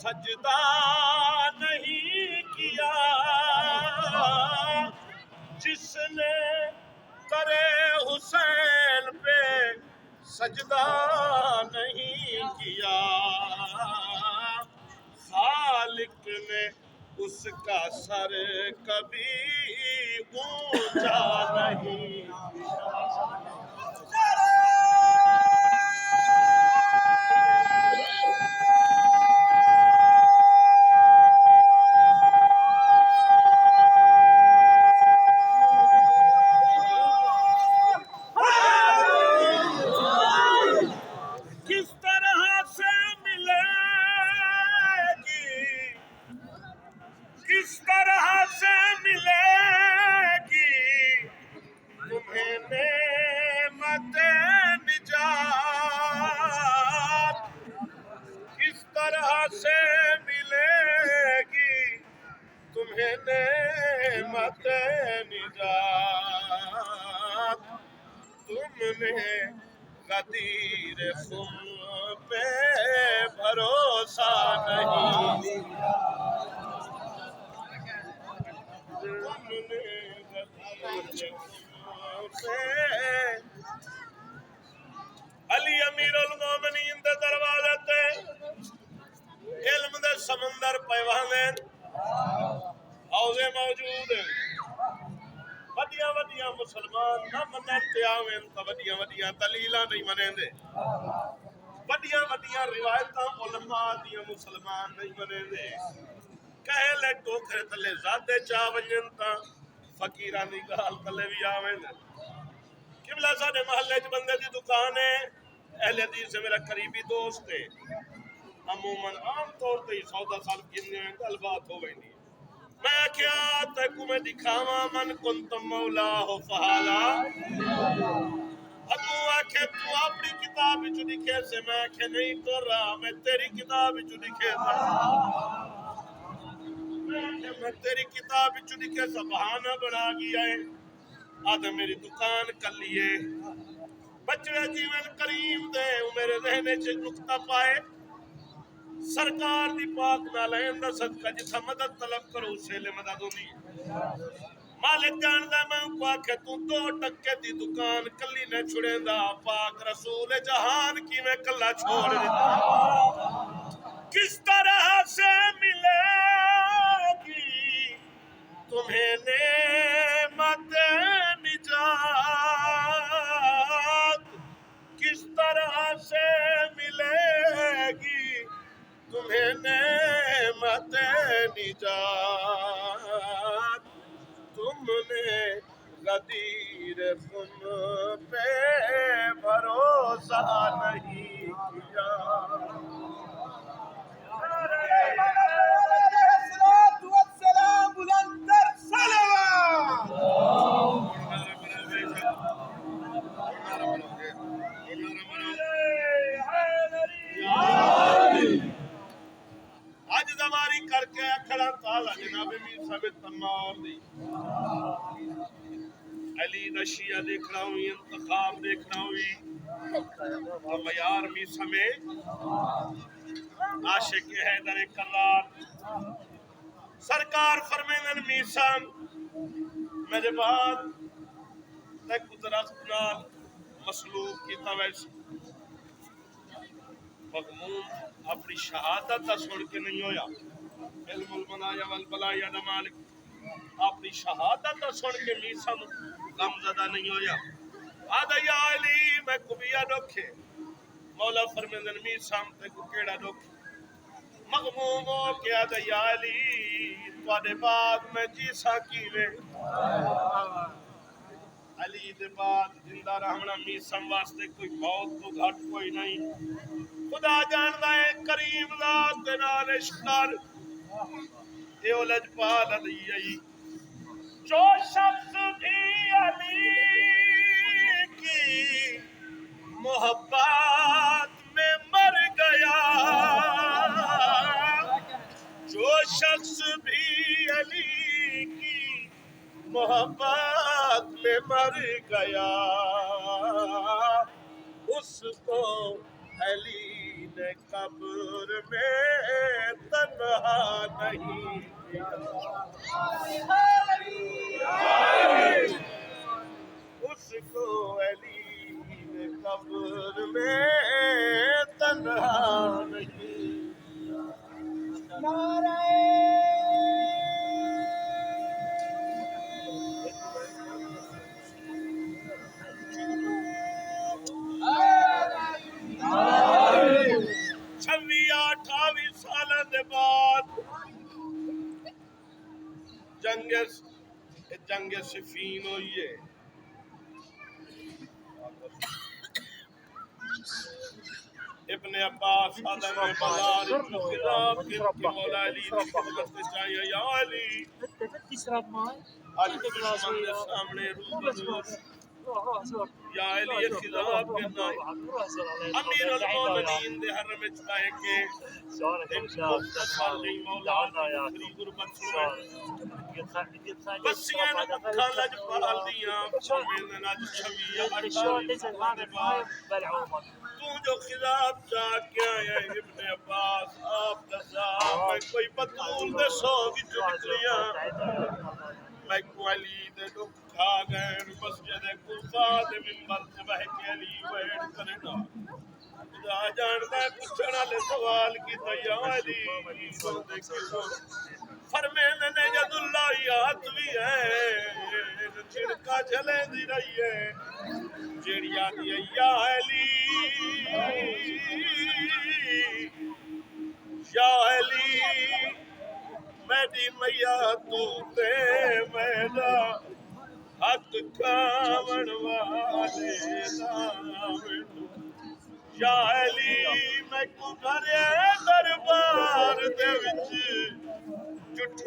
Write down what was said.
سجدہ نہیں کیا جس نے کرے حسین پہ سجدہ نہیں کیا خالق نے اس کا سر کبھی اونچا نہیں کس طرح سے ملے گی تمہیں نعمت نجات کس طرح سے ملے گی تمہیں نعمت نجات تم نے غدیر خم پہ بھروسہ نہیں علی امیر المومنین دے دروازے تے علم دے سمندر پیوانے حوضے موجود ہیں وڈیاں وڈیاں مسلمان نہ منن تے آویں تے وڈیاں وڈیاں دلیلاں نہیں منیں دے وڈیاں وڈیاں روایتاں علماء دیاں مسلمان نہیں منیں دے کہے لے ٹوکرے تلے زادے چاہ ونجن تا فقیران دی گال تلے بھی آویں دے قبلہ ساڑھے محلے چ بندے دی دکان ہے اہل حدیث سے میرا قریبی دوست ہے عموماً عام طور تے 100 سال گننے میں گل بات ہو گئی نہیں میں کیا تکو میں دکھاوا من کنتم مولا ہو فحالا ابو آکھے تو اپنی کتاب وچ لکھے سے میں آکھے نہیں تو رہا میں تیری کتاب وچ لکھے تھا میں تیری کتاب وچ لکھے سا بہانہ بنا گیا ہے آدھے میری دکان کر لیے بچڑے جیون کریم دے میرے ذہنے چ نقطہ پائے سرکار دی پاک نالین دا صدقہ جتھا مدد طلب کرو اسے لے مدد ہونی مالک جاندہ میں کو آکھے تو 2 ٹکے دی دکان کلی نے چھڑیں دا پاک رسول جہان کی میں کلا چھوڑ دیتا کس طرح سے ملے گی تمہیں نعمت نجات کس طرح سے ملے گی تمہیں نعمت نجات تم نے غدیر خم پہ بھروسہ نہیں کیا آج زماری کر کے کھڑا تالا جناب میر صاحب تمام دی علی نشیہ دیکھنا ہوئی انتخاب دیکھنا ہوئی اور میار می سمیں عاشق حیدر کرار سرکار فرمیدن میسان میرے بعد تک درخت نال مسلوب کی تویس مغموم اپنی شہادت سن کے نہیں ہویا علم المنایا والبلایا مالک اپنی شہادت سن کے میسان غمزدہ نہیں ہویا آدھا یا علی میں کبیا ڈوکھے مولا فرمیدن میسان تے کو کیڑا ڈوکھے مغموم ہو کے آدھا یا علی توڑے بعد میں جیسا کیوے علی دے بعد زندہ رہنا میسم واسطے کوئی موت تو گھٹ کوئی نہیں خدا جاندہ ہے کریم ذات دنال اشکر اے اولج پال علی جو شخص بھی علی کی محبت میں مر گیا جو شخص بھی علی کی محبت میں مر گیا اس کو علی نے قبر میں تنہا نہیں اس کو علی نے قبر میں تنہا نہیں چھوی 28 سالوں دے بعد جنگ صفین ہوئی ہے ابن عباس آدم بازار جو خلاف کے مولا علی کی خدمت میں چاہیے یا علی آج دشمن کے سامنے روبرو یا علی خلاف کرنا امیر المومنین دے حرم میں چاہے کہ ان کو تصال نہیں مولا علی غربت سنے بسیاں نہ مکھا لج پال دیاں میں نہ چھوی یا تو جو خلاف جا کے آیا ابن عباس آپ دسا میں کوئی بطول دے سو کی جو نکلیاں میں کو علی دے دکھ کھا گئے مسجد کوفہ دے منبر سے بہ کے علی ویٹ کرنا خدا جانتا ہے پوچھنا لے سوال کی تو علی فرمینے نے ید اللہ یاد بھی ہے چھڑکا چلے دی رہی ہے جیڑی آدھی ہے یا علی میری میا تو تے میرا حق کھاون والے نام یا علی میں کو گھر دربار دے وچ جٹھ